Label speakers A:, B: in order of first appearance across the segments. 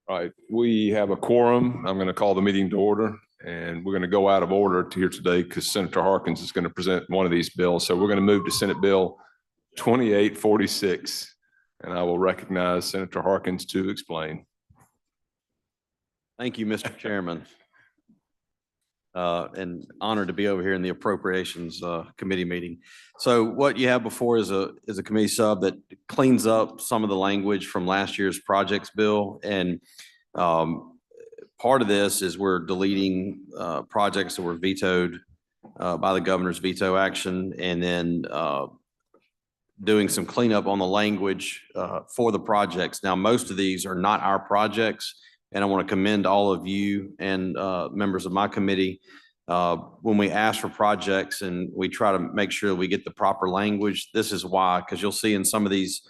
A: All right, we have a quorum. I'm going to call the meeting to order, and we're going to go out of order to here today because Senator Harkins is going to present one of these bills. So we're going to move to Senate Bill 2846, and I will recognize Senator Harkins to explain.
B: Thank you, Mr. Chairman. And honored to be over here in the Appropriations Committee meeting. So what you have before is a committee sub that cleans up some of the language from last year's projects bill. And part of this is we're deleting projects that were vetoed by the governor's veto action, and then doing some cleanup on the language for the projects. Now, most of these are not our projects. And I want to commend all of you and members of my committee when we ask for projects and we try to make sure we get the proper language. This is why, because you'll see in some of these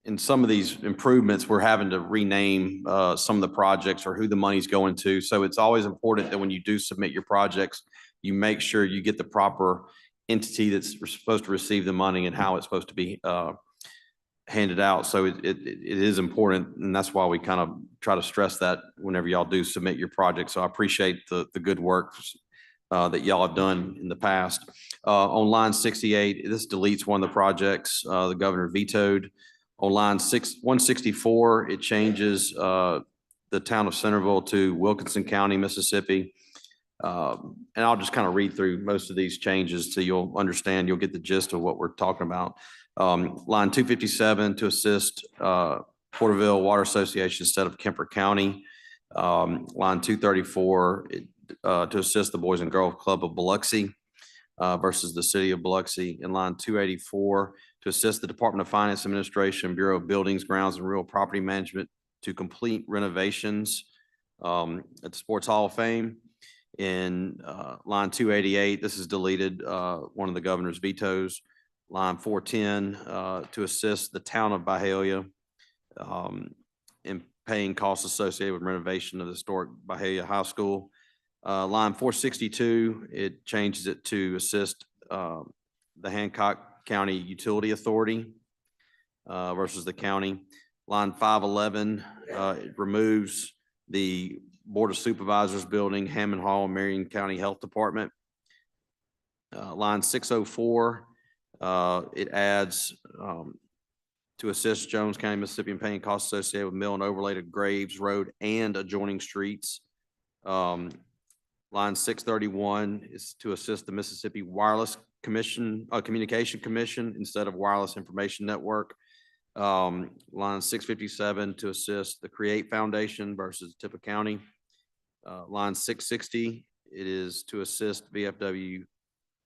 B: improvements, we're having to rename some of the projects or who the money's going to. So it's always important that when you do submit your projects, you make sure you get the proper entity that's supposed to receive the money and how it's supposed to be handed out. So it is important, and that's why we kind of try to stress that whenever y'all do submit your project. So I appreciate the good work that y'all have done in the past. On line 68, this deletes one of the projects the governor vetoed. On line 164, it changes the town of Centerville to Wilkinson County, Mississippi. And I'll just kind of read through most of these changes so you'll understand, you'll get the gist of what we're talking about. Line 257 to assist Porterville Water Association instead of Kemper County. Line 234 to assist the Boys and Girls Club of Biloxi versus the City of Biloxi. And line 284 to assist the Department of Finance Administration, Bureau of Buildings, Grounds, and Real Property Management to complete renovations at the Sports Hall of Fame. In line 288, this is deleted, one of the governor's vetoes. Line 410 to assist the town of Byhalia in paying costs associated with renovation of the historic Byhalia High School. Line 462, it changes it to assist the Hancock County Utility Authority versus the county. Line 511, it removes the Board of Supervisors building, Hammond Hall, Marion County Health Department. Line 604, it adds to assist Jones County, Mississippi in paying costs associated with mill and overlay to Graves Road and adjoining streets. Line 631 is to assist the Mississippi Wireless Communication Commission instead of Wireless Information Network. Line 657 to assist the Create Foundation versus Tippah County. Line 660, it is to assist VFW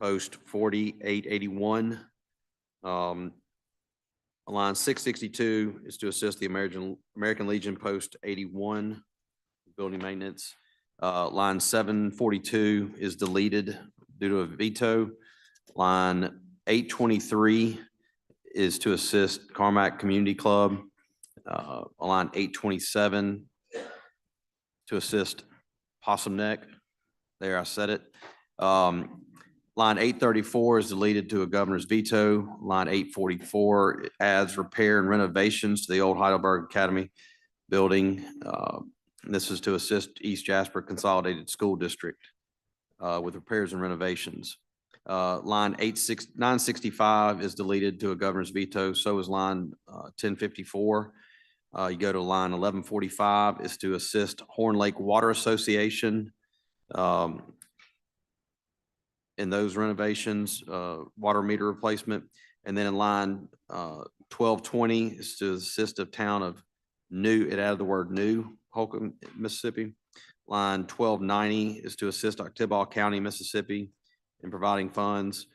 B: Post 4881. Line 662 is to assist the American Legion Post 81 building maintenance. Line 742 is deleted due to a veto. Line 823 is to assist Carmack Community Club. Line 827 to assist Possum Neck. There, I said it. Line 834 is deleted to a governor's veto. Line 844 adds repair and renovations to the old Heidelberg Academy building. This is to assist East Jasper Consolidated School District with repairs and renovations. Line 965 is deleted to a governor's veto. So is line 1054. You go to line 1145 is to assist Horn Lake Water Association in those renovations, water meter replacement. And then in line 1220 is to assist the town of New, it added the word New, Holcomb, Mississippi. Line 1290 is to assist Oktibbeha County, Mississippi in providing funds.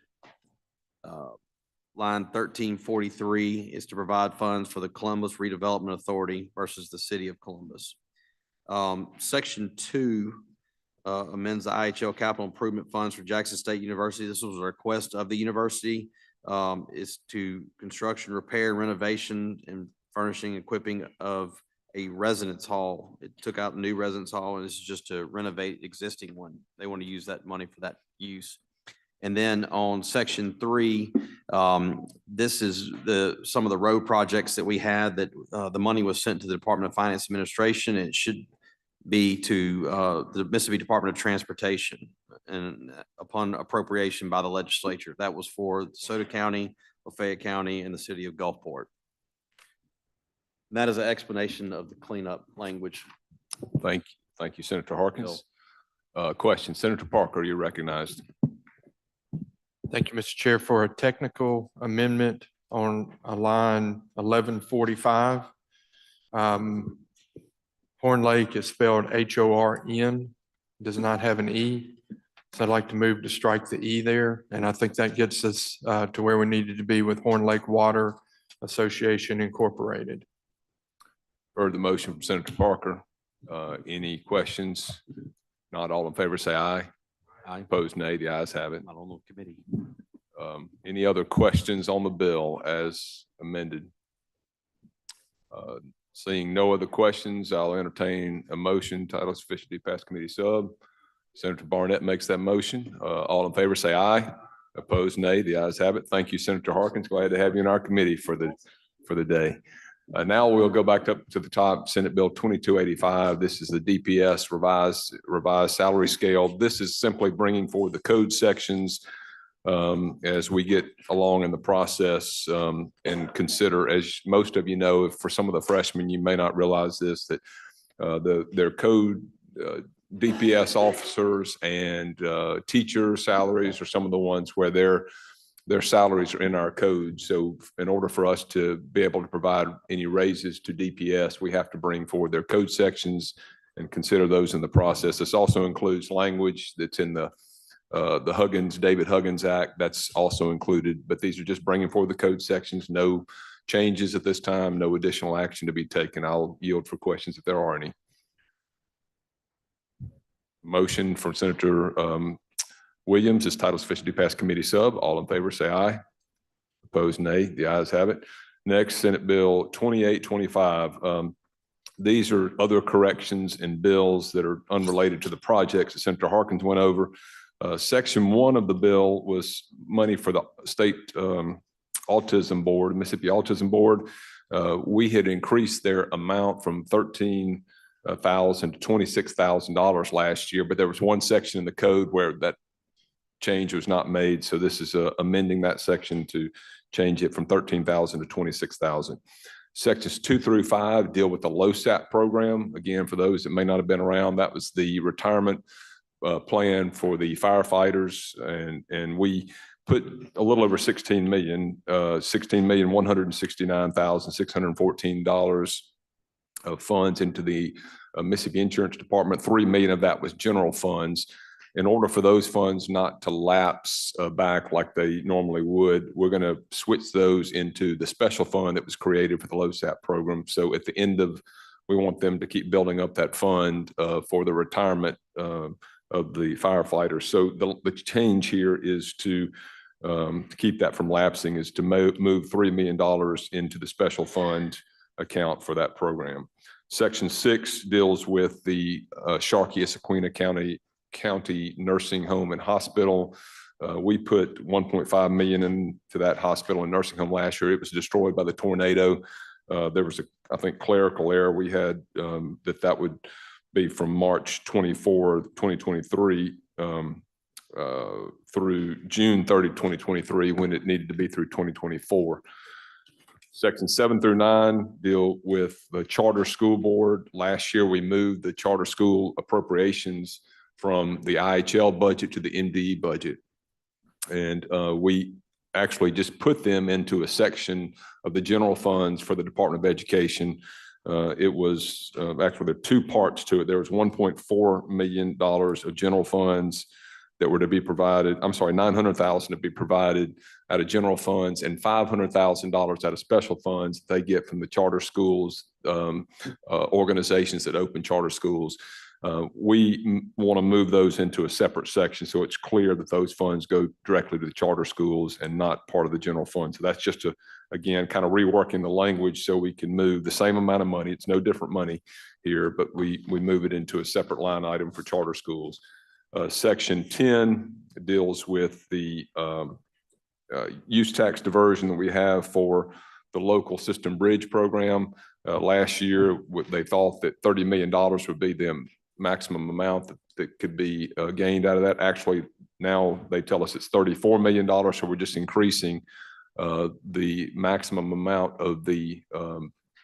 B: Line 1343 is to provide funds for the Columbus Redevelopment Authority versus the City of Columbus. Section 2 amends the IHL capital improvement funds for Jackson State University. This was a request of the university. Is to construction, repair, renovation, and furnishing, equipping of a residence hall. It took out the new residence hall, and this is just to renovate existing one. They want to use that money for that use. And then on section 3, this is some of the road projects that we had that the money was sent to the Department of Finance Administration. And it should be to the Mississippi Department of Transportation and upon appropriation by the legislature. That was for Soda County, Lafayette County, and the city of Gulfport. And that is an explanation of the cleanup language.
A: Thank you, Senator Harkins. Question, Senator Parker, you're recognized.
C: Thank you, Mr. Chair, for a technical amendment on a line 1145. Horn Lake is spelled Horn, does not have an E. So I'd like to move to strike the E there. And I think that gets us to where we needed to be with Horn Lake Water Association Incorporated.
A: Heard the motion from Senator Parker. Any questions? Not all in favor, say aye.
B: Aye.
A: Opposed, nay. The ayes have it.
B: Not on the committee.
A: Any other questions on the bill as amended? Seeing no other questions, I'll entertain a motion. Title sufficiently passed committee sub. Senator Barnett makes that motion. All in favor, say aye. Opposed, nay. The ayes have it. Thank you, Senator Harkins. Glad to have you in our committee for the day. Now we'll go back up to the top, Senate Bill 2285. This is the DPS revised salary scale. This is simply bringing forward the code sections as we get along in the process and consider, as most of you know, for some of the freshmen, you may not realize this, that their code DPS officers and teacher salaries are some of the ones where their salaries are in our code. So in order for us to be able to provide any raises to DPS, we have to bring forward their code sections and consider those in the process. This also includes language that's in the David Huggins Act. That's also included, but these are just bringing forward the code sections. No changes at this time, no additional action to be taken. I'll yield for questions if there are any. Motion from Senator Williams is title sufficiently passed committee sub. All in favor, say aye. Opposed, nay. The ayes have it. Next, Senate Bill 2825. These are other corrections in bills that are unrelated to the projects that Senator Harkins went over. Section 1 of the bill was money for the state autism board, Mississippi Autism Board. We had increased their amount from $13,000 to $26,000 last year, but there was one section in the code where that change was not made. So this is amending that section to change it from $13,000 to $26,000. Sections 2 through 5 deal with the LoSAP program. Again, for those that may not have been around, that was the retirement plan for the firefighters. And we put a little over $16,169,614 of funds into the Mississippi Insurance Department. $3 million of that was general funds. In order for those funds not to lapse back like they normally would, we're going to switch those into the special fund that was created for the LoSAP program. So at the end we want them to keep building up that fund for the retirement of the firefighters. So the change here is to keep that from lapsing, is to move $3 million into the special fund account for that program. Section 6 deals with the Sharkey-Issaquena County Nursing Home and Hospital. We put $1.5 million into that hospital and nursing home last year. It was destroyed by the tornado. There was I think clerical error we had that would be from March 24, 2023 through June 30, 2023, when it needed to be through 2024. Section 7 through 9 deal with the charter school board. Last year, we moved the charter school appropriations from the IHL budget to the MDE budget. And we actually just put them into a section of the general funds for the Department of Education. It was actually, there are two parts to it. There was $1.4 million of general funds that were to be provided. I'm sorry, $900,000 to be provided out of general funds and $500,000 out of special funds they get from the charter schools, organizations that open charter schools. We want to move those into a separate section so it's clear that those funds go directly to the charter schools and not part of the general fund. So that's just again, kind of reworking the language so we can move the same amount of money. It's no different money here, but we move it into a separate line item for charter schools. Section 10 deals with the use tax diversion that we have for the local system bridge program. Last year, they thought that $30 million would be the maximum amount that could be gained out of that. Actually, now they tell us it's $34 million, so we're just increasing the maximum amount of the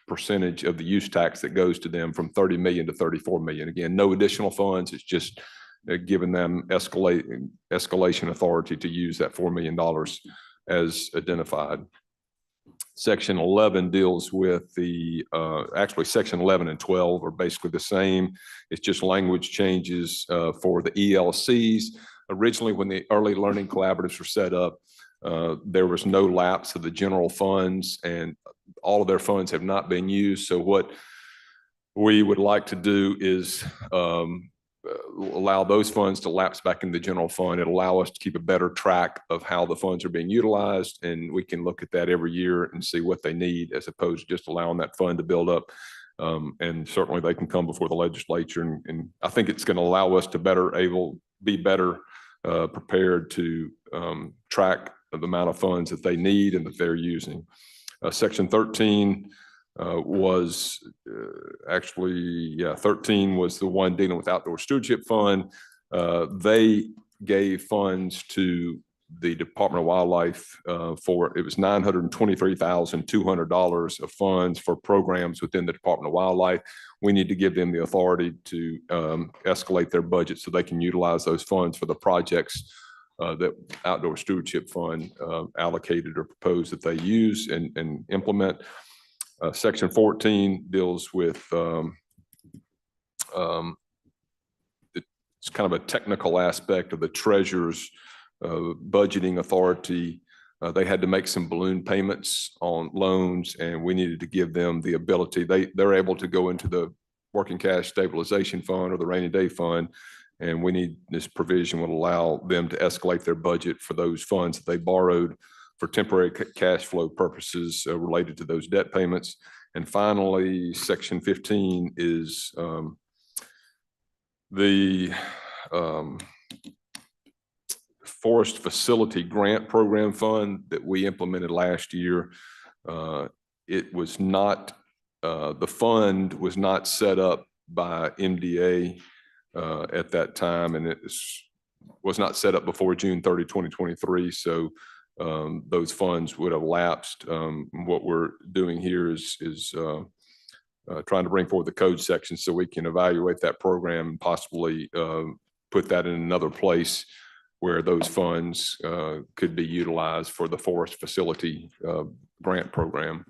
A: percentage of the use tax that goes to them from 30 million to 34 million. Again, no additional funds. It's just giving them escalation authority to use that $4 million as identified. Section 11 deals with the, actually Section 11 and 12 are basically the same. It's just language changes for the ELCs. Originally, when the early learning collaboratives were set up, there was no lapse of the general funds, and all of their funds have not been used. So what we would like to do is allow those funds to lapse back in the general fund. It'll allow us to keep a better track of how the funds are being utilized, and we can look at that every year and see what they need, as opposed to just allowing that fund to build up. And certainly they can come before the legislature, and I think it's going to allow us to be better prepared to track the amount of funds that they need and that they're using. Section 13 was actually, 13 was the one dealing with outdoor stewardship fund. They gave funds to the Department of Wildlife for, it was $923,200 of funds for programs within the Department of Wildlife. We need to give them the authority to escalate their budget so they can utilize those funds for the projects that Outdoor Stewardship Fund allocated or proposed that they use and implement. Section 14 deals with it's kind of a technical aspect of the treasurer's budgeting authority. They had to make some balloon payments on loans, and we needed to give them the ability. They're able to go into the working cash stabilization fund or the rainy day fund, and we need, this provision will allow them to escalate their budget for those funds that they borrowed for temporary cash flow purposes related to those debt payments. And finally, Section 15 is the Forest Facility Grant Program Fund that we implemented last year. It was not, the fund was not set up by MDA at that time, and it was not set up before June 30, 2023. So those funds would have lapsed. What we're doing here is trying to bring forward the code section so we can evaluate that program and possibly put that in another place where those funds could be utilized for the Forest Facility Grant Program.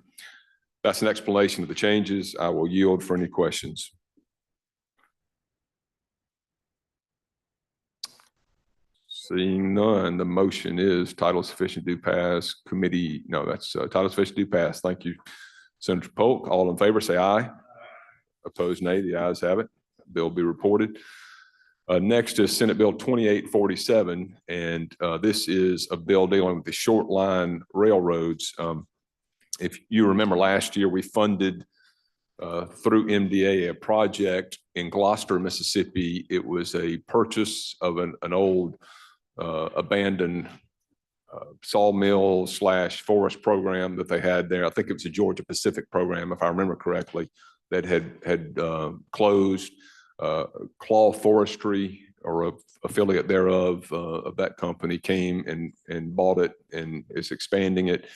A: That's an explanation of the changes. I will yield for any questions. Seeing none, the motion is title sufficient to pass. Committee, no, that's title sufficient to pass. Thank you, Senator Polk. All in favor, say aye. Opposed, nay. The ayes have it. Bill be reported. Next is Senate Bill 2847, and this is a bill dealing with the short line railroads. If you remember last year, we funded through MDA a project in Gloucester, Mississippi. It was a purchase of an old abandoned sawmill / forest program that they had there. I think it was a Georgia Pacific program, if I remember correctly, that had closed. Claw Forestry, or a affiliate thereof of that company, came and bought it and is expanding it.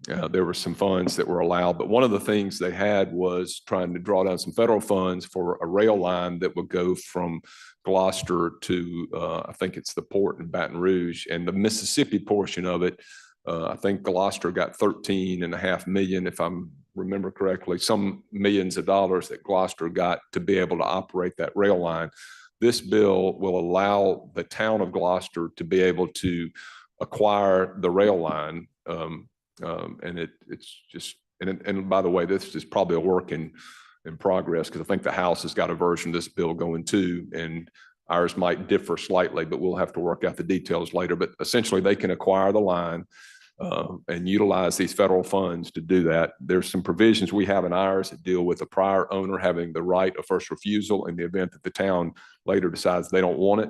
A: There were some funds that were allowed, but one of the things they had was trying to draw down some federal funds for a rail line that would go from Gloucester to, I think it's the port in Baton Rouge, and the Mississippi portion of it, I think Gloucester got 13.5 million, if I remember correctly, some millions of dollars that Gloucester got to be able to operate that rail line. This bill will allow the town of Gloucester to be able to acquire the rail line. And it's just, and by the way, this is probably a work in progress, because I think the House has got a version of this bill going too, and ours might differ slightly, but we'll have to work out the details later. But essentially, they can acquire the line and utilize these federal funds to do that. There's some provisions we have in ours that deal with a prior owner having the right of first refusal in the event that the town later decides they don't want it.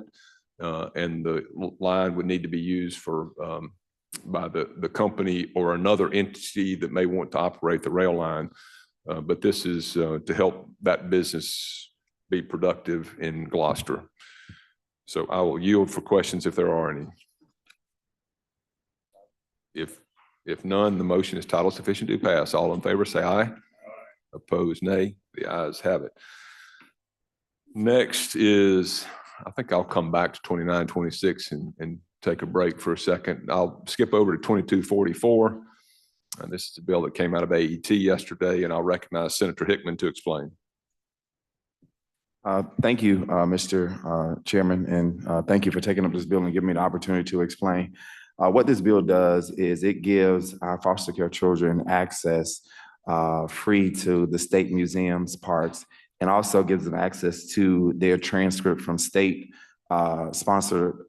A: and the line would need to be used for by the company or another entity that may want to operate the rail line. But this is to help that business be productive in Gloucester. So I will yield for questions if there are any. If none, the motion is title sufficient to pass. All in favor, say aye. Opposed, nay. The ayes have it. Next is, I think I'll come back to 29, 26 and take a break for a second. I'll skip over to 2244. And this is a bill that came out of AET yesterday, and I'll recognize Senator Hickman to explain.
D: Thank you, Mr. Chairman, and thank you for taking up this bill and giving me the opportunity to explain. What this bill does is it gives our foster care children access free to the state museums, parks, and also gives them access to their transcript from state sponsored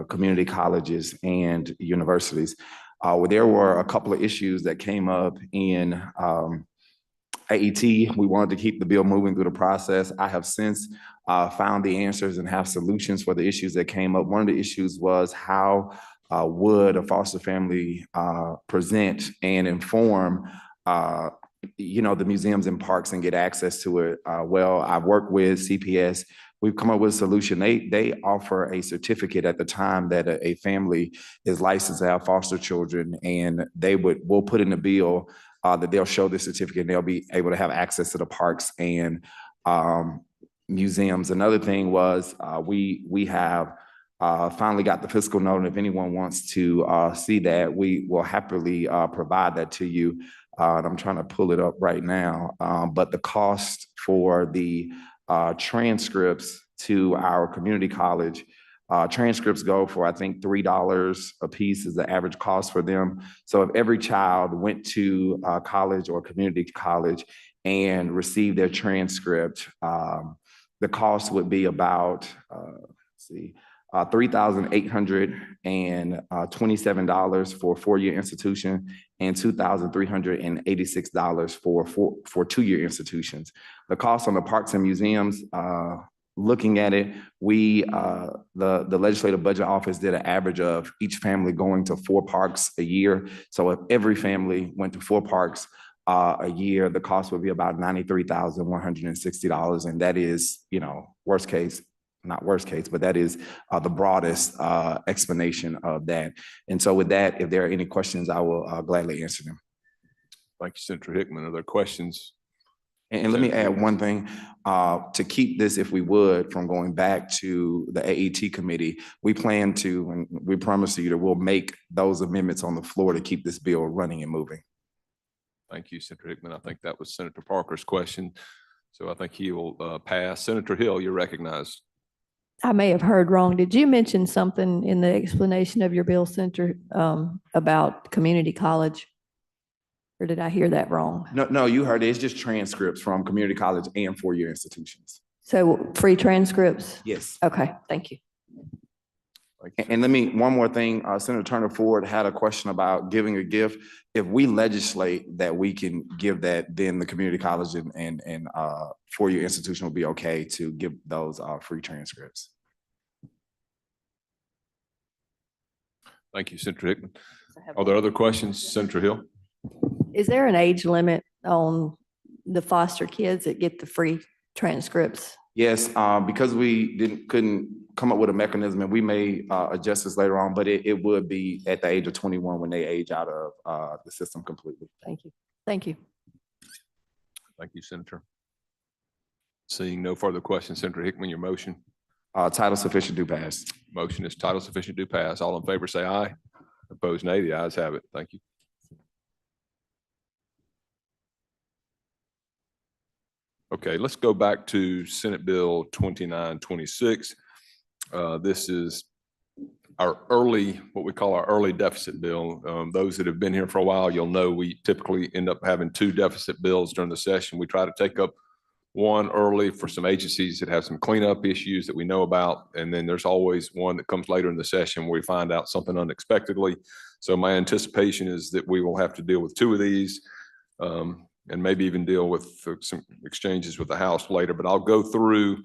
D: community colleges and universities. There were a couple of issues that came up in AET. We wanted to keep the bill moving through the process. I have since found the answers and have solutions for the issues that came up. One of the issues was how would a foster family present and inform the museums and parks and get access to it. Well, I've worked with CPS. We've come up with a solution. They offer a certificate at the time that a family is licensed to have foster children, and we'll put in the bill that they'll show the certificate and they'll be able to have access to the parks and museums. Another thing was we have finally got the fiscal note, and if anyone wants to see that, we will happily provide that to you. And I'm trying to pull it up right now. But the cost for the transcripts to our community college, transcripts go for, I think, $3 a piece is the average cost for them. So if every child went to college or community college and received their transcript, the cost would be about, $3,827 for a four-year institution and $2,386 for two-year institutions. The cost on the parks and museums, looking at it, the Legislative Budget Office did an average of each family going to 4 parks a year. So if every family went to 4 parks a year, the cost would be about $93,160. And that is, worst case, not worst case, but that is the broadest explanation of that. And so with that, if there are any questions, I will gladly answer them.
A: Thank you, Senator Hickman. Are there questions?
D: And let me add one thing, to keep this, if we would, from going back to the AET committee, we plan to, and we promise you that we'll make those amendments on the floor to keep this bill running and moving.
A: Thank you, Senator Hickman. I think that was Senator Parker's question. So I think he will pass. Senator Hill, you're recognized.
E: I may have heard wrong. Did you mention something in the explanation of your bill, Senator, about community college? Or did I hear that wrong?
D: No, you heard it. It's just transcripts from community college and four-year institutions.
E: So free transcripts?
D: Yes.
E: Okay, thank you.
D: And let me, one more thing, Senator Turner Ford had a question about giving a gift. If we legislate that we can give that, then the community college and four-year institution will be okay to give those free transcripts.
A: Thank you, Senator Hickman. Are there other questions, Senator Hill?
E: Is there an age limit on the foster kids that get the free transcripts?
D: Yes, because we couldn't come up with a mechanism, and we may adjust this later on, but it would be at the age of 21 when they age out of the system completely.
E: Thank you. Thank you.
A: Thank you, Senator. Seeing no further questions, Senator Hickman, your motion.
D: Title sufficient to pass.
A: Motion is title sufficient to pass. All in favor say aye. Opposed, nay. The ayes have it. Thank you. Okay, let's go back to Senate Bill 2926. This is our what we call our early deficit bill. Those that have been here for a while, you'll know we typically end up having 2 deficit bills during the session. We try to take up one early for some agencies that have some cleanup issues that we know about. And then there's always one that comes later in the session where we find out something unexpectedly. So my anticipation is that we will have to deal with 2 of these. And maybe even deal with some exchanges with the House later, but I'll go through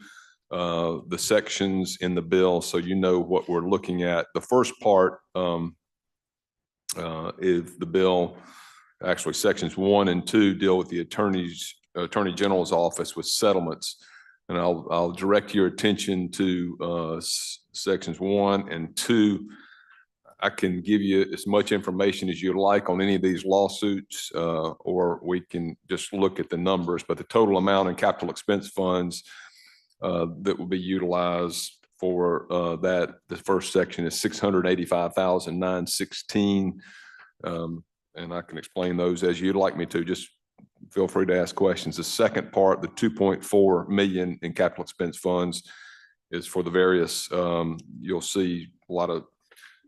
A: the sections in the bill so you know what we're looking at. The first part is the bill, actually sections 1 and 2 deal with the Attorney General's office with settlements. And I'll direct your attention to sections 1 and 2. I can give you as much information as you like on any of these lawsuits, or we can just look at the numbers, but the total amount in capital expense funds that will be utilized for the first section is $685,916. And I can explain those as you'd like me to. Just feel free to ask questions. The second part, the 2.4 million in capital expense funds, is for the various, you'll see a lot of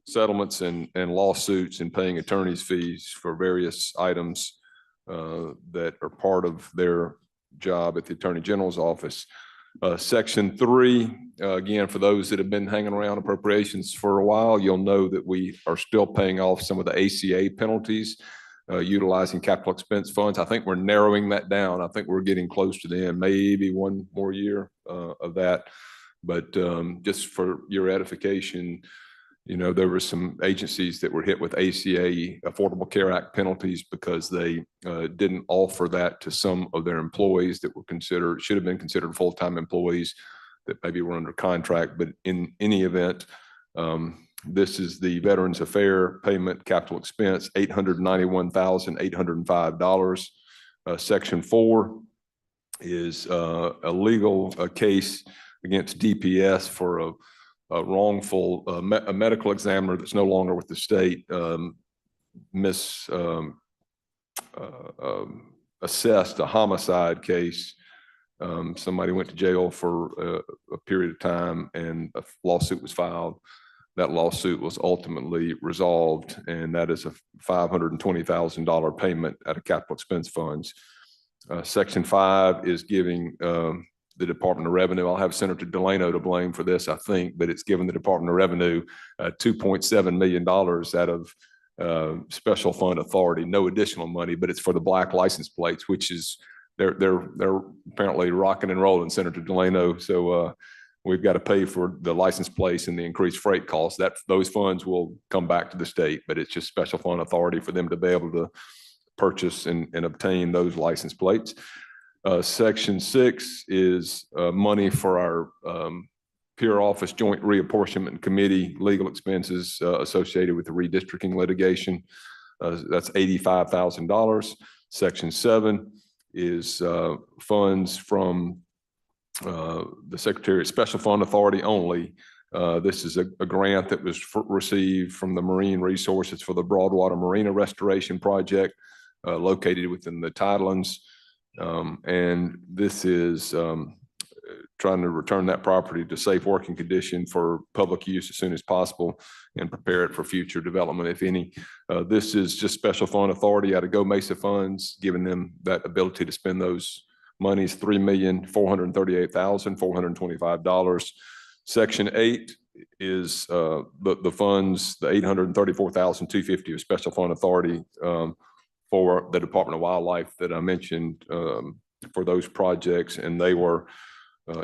A: settlements and lawsuits and paying attorney's fees for various items that are part of their job at the Attorney General's office. Section 3, again, for those that have been hanging around appropriations for a while, you'll know that we are still paying off some of the ACA penalties utilizing capital expense funds. I think we're narrowing that down. I think we're getting close to the end, maybe one more year of that. But just for your edification, you know, there were some agencies that were hit with ACA, Affordable Care Act penalties, because they didn't offer that to some of their employees that were considered, should have been considered full-time employees that maybe were under contract. But in any event, this is the Veterans Affairs payment capital expense, $891,805. Section 4 is a legal case against DPS for a wrongful a medical examiner that's no longer with the state assessed a homicide case. Somebody went to jail for a period of time and a lawsuit was filed. That lawsuit was ultimately resolved, and that is a $520,000 payment out of capital expense funds. Section 5 is giving the Department of Revenue. I'll have Senator Delano to blame for this, I think, but it's given the Department of Revenue $2.7 million out of special fund authority, no additional money, but it's for the black license plates, which is, they're apparently rocking and rolling, Senator Delano. So we've got to pay for the license plates and the increased freight costs. Those funds will come back to the state, but it's just special fund authority for them to be able to purchase and obtain those license plates. Section 6 is money for our peer office joint reapportionment committee legal expenses associated with the redistricting litigation. That's $85,000. Section 7 is funds from the Secretary of Special Fund Authority only. This is a grant that was received from the Marine Resources for the Broadwater Marina Restoration Project located within the Tidelands. And this is trying to return that property to safe working condition for public use as soon as possible and prepare it for future development, if any. This is just special fund authority out of Go Mesa funds, giving them that ability to spend those monies, $3,438,425. Section 8 is the funds, the $834,250 of special fund authority for the Department of Wildlife that I mentioned for those projects. And they were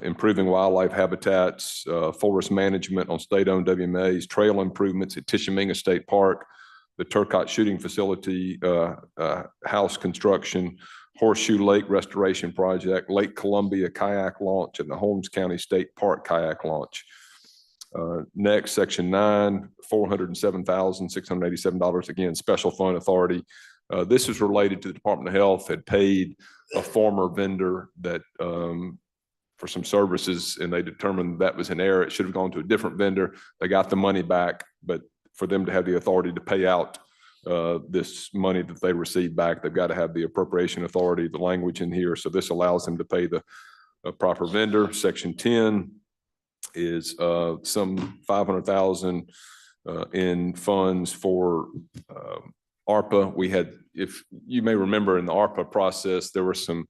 A: improving wildlife habitats, forest management on state-owned WMAs, trail improvements at Tishomingo State Park, the Turcotte Shooting Facility, house construction, Horseshoe Lake Restoration Project, Lake Columbia kayak launch, and the Holmes County State Park kayak launch. Next, Section 9, $407,687, again, special fund authority. This is related to the Department of Health had paid a former vendor that for some services, and they determined that was an error. It should have gone to a different vendor. They got the money back, but for them to have the authority to pay out this money that they received back, they've got to have the appropriation authority, the language in here. So this allows them to pay the proper vendor. Section 10 is some $500,000 in funds for ARPA. We had, if you may remember, in the ARPA process, there were some,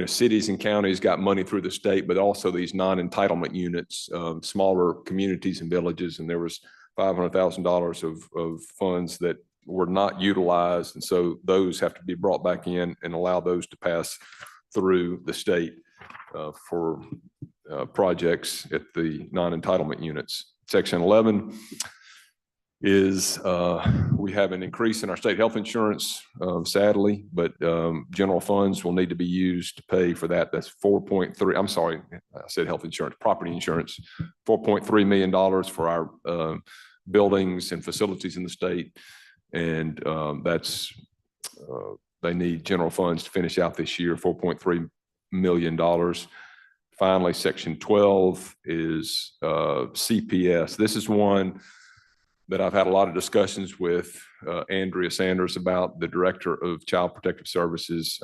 A: cities and counties got money through the state, but also these non-entitlement units, smaller communities and villages, and there was $500,000 of funds that were not utilized, and so those have to be brought back in and allow those to pass through the state for projects at the non-entitlement units. Section 11 is we have an increase in our state health insurance, sadly, but general funds will need to be used to pay for that. That's 4.3, I'm sorry, I said health insurance, property insurance, $4.3 million for our buildings and facilities in the state. And that's, they need general funds to finish out this year, $4.3 million. Finally, section 12 is CPS. This is one that I've had a lot of discussions with Andrea Sanders about, the Director of Child Protective Services.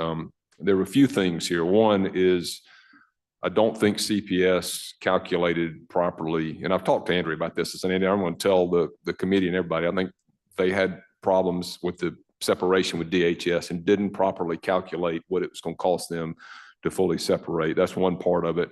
A: There were a few things here. One is I don't think CPS calculated properly, and I've talked to Andrea about this. I said, Andrea, I'm going to tell the committee and everybody, I think they had problems with the separation with DHS and didn't properly calculate what it was going to cost them to fully separate. That's one part of it.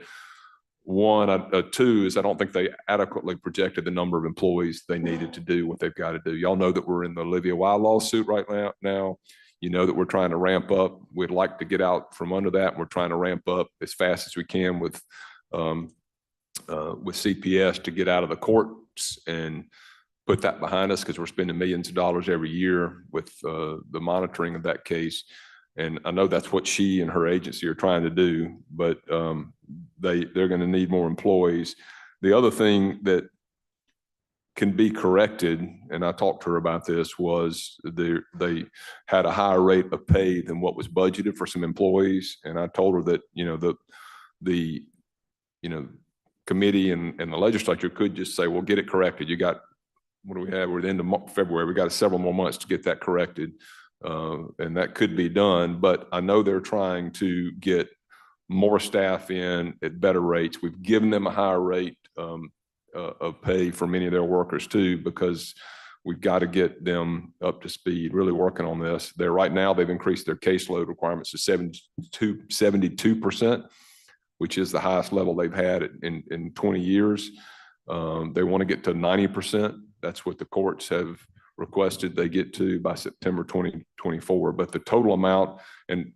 A: Two is I don't think they adequately projected the number of employees they needed to do what they've got to do. Y'all know that we're in the Olivia Y lawsuit right now. You know that we're trying to ramp up. We'd like to get out from under that. We're trying to ramp up as fast as we can with CPS to get out of the courts and put that behind us, because we're spending millions of dollars every year with the monitoring of that case. And I know that's what she and her agency are trying to do, but they're going to need more employees. The other thing that can be corrected, and I talked to her about this, was they had a higher rate of pay than what was budgeted for some employees. And I told her that, the committee and the legislature could just say, well, get it corrected. You got, what do we have? We're at the end of February. We got several more months to get that corrected. And that could be done, but I know they're trying to get more staff in at better rates. We've given them a higher rate of pay for many of their workers too, because we've got to get them up to speed, really working on this. Right now, they've increased their caseload requirements to 72%, which is the highest level they've had in 20 years. They want to get to 90%. That's what the courts have requested they get to by September 2024. But the total amount, and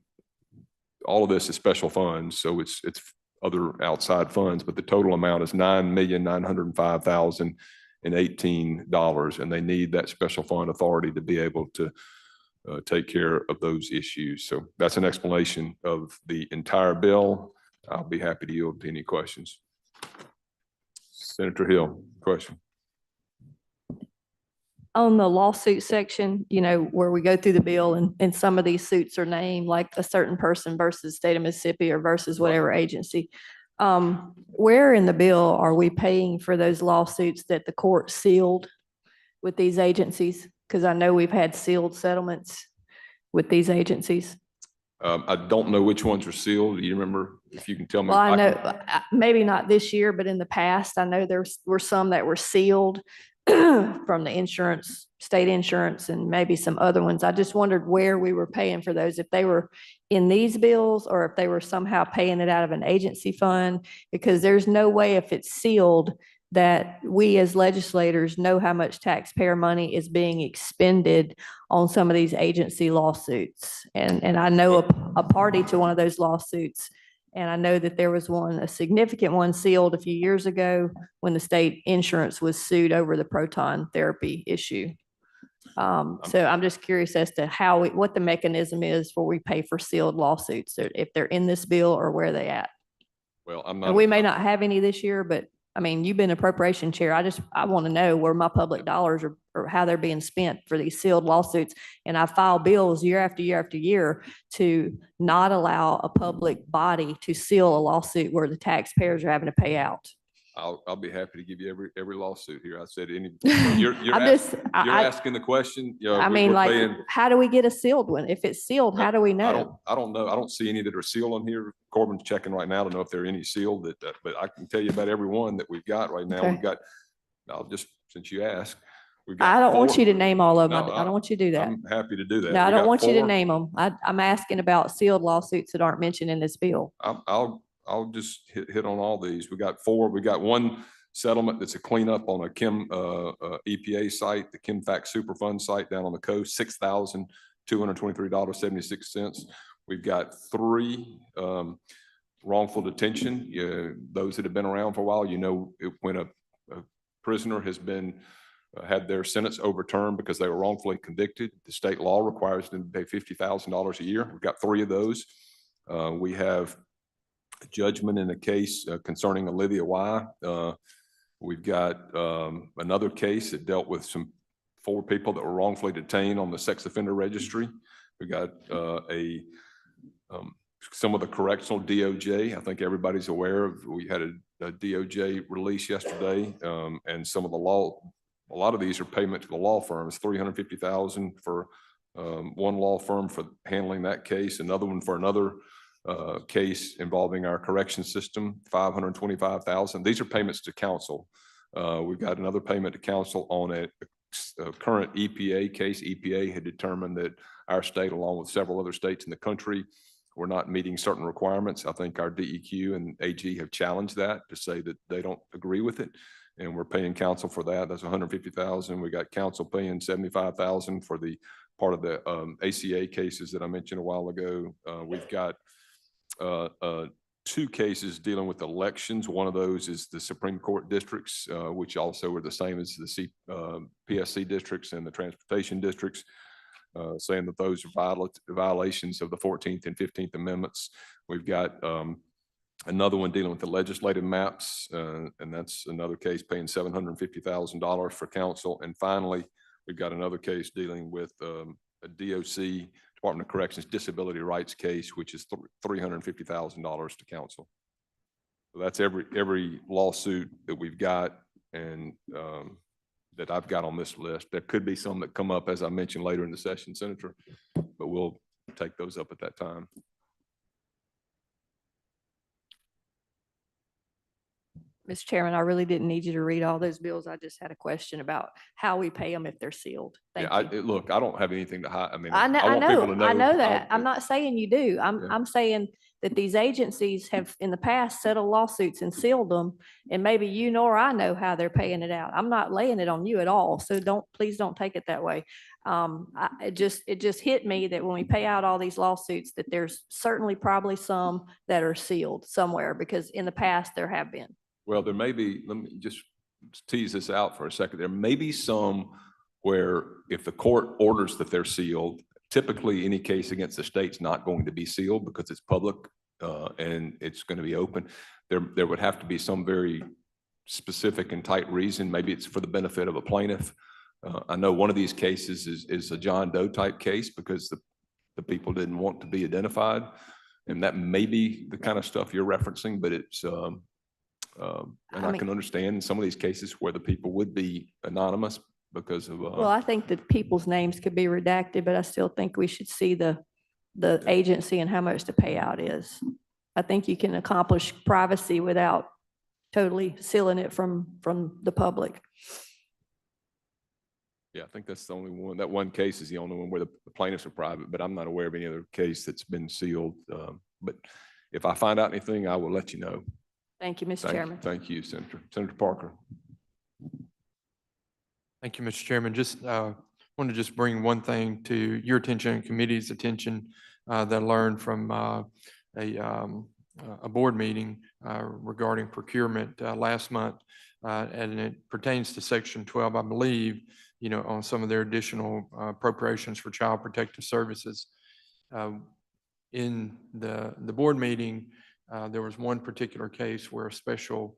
A: all of this is special funds, so it's other outside funds, but the total amount is $9,905,018, and they need that special fund authority to be able to take care of those issues. So that's an explanation of the entire bill. I'll be happy to yield to any questions. Senator Hill, question.
E: On the lawsuit section, where we go through the bill and some of these suits are named like a certain person versus state of Mississippi or versus whatever agency. Where in the bill are we paying for those lawsuits that the court sealed with these agencies? Because I know we've had sealed settlements with these agencies.
A: I don't know which ones are sealed. Do you remember, if you can tell me?
E: Well, I know maybe not this year, but in the past, I know there were some that were sealed from the insurance, state insurance, and maybe some other ones. I just wondered where we were paying for those, if they were in these bills or if they were somehow paying it out of an agency fund, because there's no way, if it's sealed, that we as legislators know how much taxpayer money is being expended on some of these agency lawsuits. And I know a party to one of those lawsuits. And I know that there was a significant one sealed a few years ago when the state insurance was sued over the proton therapy issue. So I'm just curious as to what the mechanism is for we pay for sealed lawsuits, if they're in this bill or where they at.
A: Well, I'm not.
E: And we may not have any this year, but I mean, you've been appropriation chair. I want to know where my public dollars are, or how they're being spent for these sealed lawsuits. And I file bills year after year after year to not allow a public body to seal a lawsuit where the taxpayers are having to pay out.
A: I'll be happy to give you every lawsuit here. I said you're asking the question.
E: I mean, how do we get a sealed one? If it's sealed, how do we know?
A: I don't know. I don't see any that are sealed on here. Corbin's checking right now to know if there are any sealed but I can tell you about every one that we've got right now.
E: Okay.
A: Since you asked,
E: I don't want you to name all of them. I don't want you to do that.
A: I'm happy to do that.
E: No, I don't want you to name them. I'm asking about sealed lawsuits that aren't mentioned in this bill.
A: I'll just hit on all these. We got four. We got one settlement that's a cleanup on a EPA site, the Chemfax Superfund site down on the coast, $6,223.76. We've got three. wrongful detention, those that have been around for a while, when a prisoner has been had their sentence overturned because they were wrongfully convicted, the state law requires them to pay $50,000 a year. We've got 3 of those. We have a judgment in a case concerning Olivia Y. We've got another case that dealt with 4 people that were wrongfully detained on the sex offender registry. We got some of the correctional DOJ. I think everybody's aware of. We had a DOJ release yesterday, and some of the a lot of these are payment to the law firms. $350,000 for one law firm for handling that case. Another one for another case involving our correction system. $525,000. These are payments to counsel. We've got another payment to counsel on a current EPA case. EPA had determined that our state, along with several other states in the country, were not meeting certain requirements. I think our DEQ and AG have challenged that to say that they don't agree with it, and we're paying counsel for that. That's $150,000. We got counsel paying $75,000 for the part of the ACA cases that I mentioned a while ago. We've got 2 cases dealing with elections. One of those is the Supreme Court districts, which also are the same as the PSC districts and the transportation districts, saying that those are violations of the 14th and 15th Amendments. We've got another one dealing with the legislative maps, and that's another case paying $750,000 for counsel. And finally, we've got another case dealing with a DOC, Department of Corrections disability rights case, which is $350,000 to counsel. So that's every lawsuit that we've got and that I've got on this list. There could be some that come up, as I mentioned, later in the session, Senator, but we'll take those up at that time.
E: Mr. Chairman, I really didn't need you to read all those bills. I just had a question about how we pay them if they're sealed. Thank you.
A: Look, I don't have anything to hide. I mean,
E: I
A: want people to
E: I know that.
A: I'll-
E: I'm not saying you do.
A: Yeah.
E: I'm saying that these agencies have in the past settled lawsuits and sealed them, and maybe you nor I know how they're paying it out. I'm not laying it on you at all, so please don't take it that way. It just hit me that when we pay out all these lawsuits, that there's certainly probably some that are sealed somewhere, because in the past there have been.
A: Well, there may be, let me just tease this out for a second. There may be some where if the court orders that they're sealed, typically any case against the state's not going to be sealed because it's public and it's going to be open. There would have to be some very specific and tight reason. Maybe it's for the benefit of a plaintiff. I know one of these cases is a John Doe type case because the people didn't want to be identified. And that may be the kind of stuff you're referencing, but it's, and I can understand in some of these cases where the people would be anonymous because of.
E: Well, I think that people's names could be redacted, but I still think we should see the agency and how much the payout is. I think you can accomplish privacy without totally sealing it from the public.
A: Yeah, I think that's the only one. That one case is the only one where the plaintiffs are private, but I'm not aware of any other case that's been sealed. But if I find out anything, I will let you know.
E: Thank you, Mr. Chairman.
A: Thank you, Senator. Senator Parker.
C: Thank you, Mr. Chairman. Just want to just bring one thing to your attention and committee's attention that I learned from a board meeting regarding procurement last month, and it pertains to Section 12, I believe, on some of their additional appropriations for child protective services. In the board meeting, there was one particular case where a special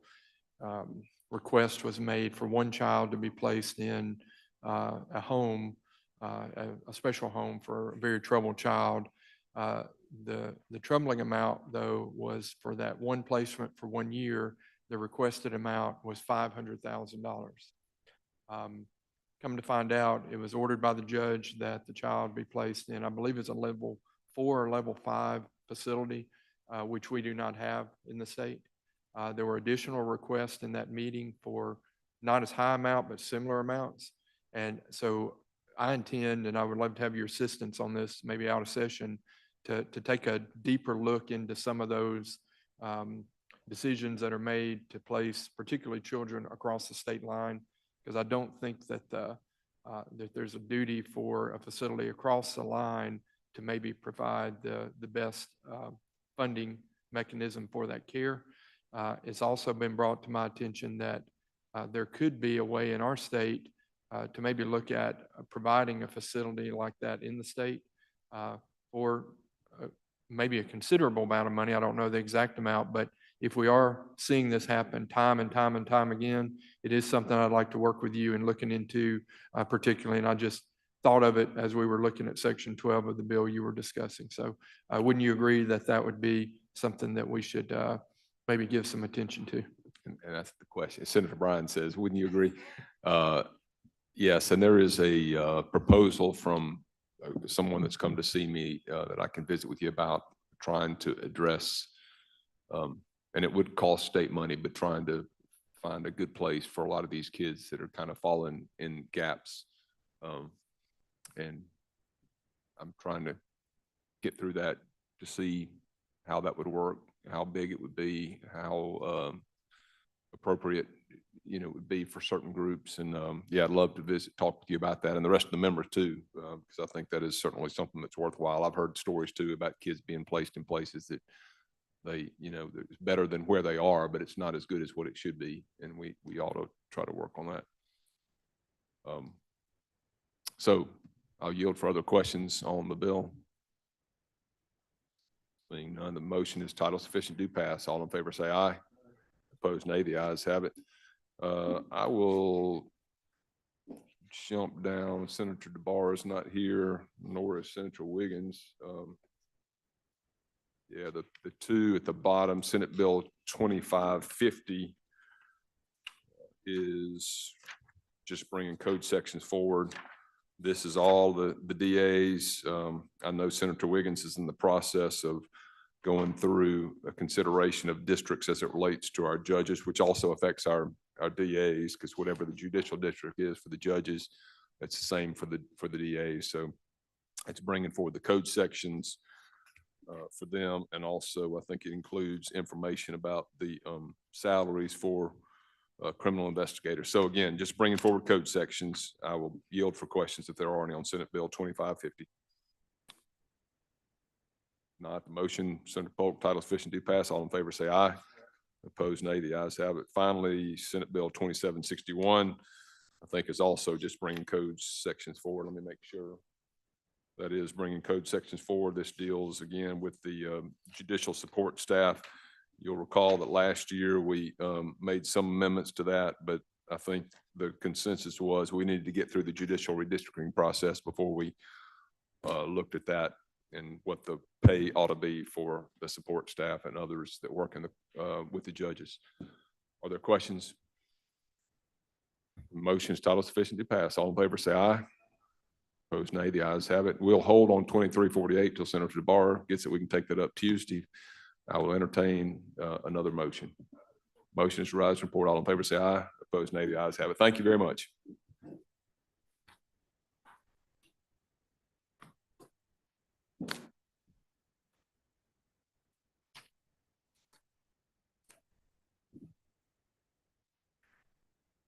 C: request was made for one child to be placed in a home, a special home for a very troubled child. The troubling amount, though, was for that one placement for 1 year, the requested amount was $500,000. Come to find out, it was ordered by the judge that the child be placed in, I believe it's a level 4 or level 5 facility, which we do not have in the state. There were additional requests in that meeting for not as high amount, but similar amounts. And so I intend, and I would love to have your assistance on this, maybe out of session, to take a deeper look into some of those decisions that are made to place particularly children across the state line, because I don't think that that there's a duty for a facility across the line to maybe provide the best funding mechanism for that care. It's also been brought to my attention that there could be a way in our state to maybe look at providing a facility like that in the state for maybe a considerable amount of money. I don't know the exact amount, but if we are seeing this happen time and time and time again, it is something I'd like to work with you in looking into particularly. And I just thought of it as we were looking at section 12 of the bill you were discussing. So wouldn't you agree that that would be something that we should maybe give some attention to?
A: And that's the question. Senator Bryan says, wouldn't you agree? Yes, and there is a proposal from someone that's come to see me that I can visit with you about trying to address, and it would cost state money, but trying to find a good place for a lot of these kids that are kind of falling in gaps. And I'm trying to get through that to see how that would work, how big it would be, how appropriate, it would be for certain groups. And yeah, I'd love to visit, talk with you about that and the rest of the members too, because I think that is certainly something that's worthwhile. I've heard stories too about kids being placed in places that they, it's better than where they are, but it's not as good as what it should be. And we ought to try to work on that. So I'll yield for other questions on the bill. Seeing none, the motion is title sufficient, do pass. All in favor say aye. Opposed, nay. The ayes have it. I will jump down. Senator DeBar is not here, nor is Senator Wiggins. Yeah, the two at the bottom, Senate Bill 2550 is just bringing code sections forward. This is all the DAs. I know Senator Wiggins is in the process of going through a consideration of districts as it relates to our judges, which also affects our DAs, because whatever the judicial district is for the judges, it's the same for the DAs. So it's bringing forward the code sections for them, and also I think it includes information about the salaries for criminal investigators. So again, just bringing forward code sections. I will yield for questions if there are any on Senate Bill 2550. Not the motion, Senator Polk, title sufficient, do pass. All in favor say aye. Opposed, nay. The ayes have it. Finally, Senate Bill 2761, I think is also just bringing code sections forward. Let me make sure. That is bringing code sections forward. This deals again with the judicial support staff. You'll recall that last year we made some amendments to that, but I think the consensus was we needed to get through the judicial redistricting process before we looked at that and what the pay ought to be for the support staff and others that work in the with the judges. Are there questions? Motion is title sufficient to pass. All in favor say aye. Opposed, nay. The ayes have it. We'll hold on 2348 till Senator DeBar gets it. We can take that up Tuesday. I will entertain another motion. Motion is to rise and report. All in favor say aye. Opposed, nay. The ayes have it. Thank you very much.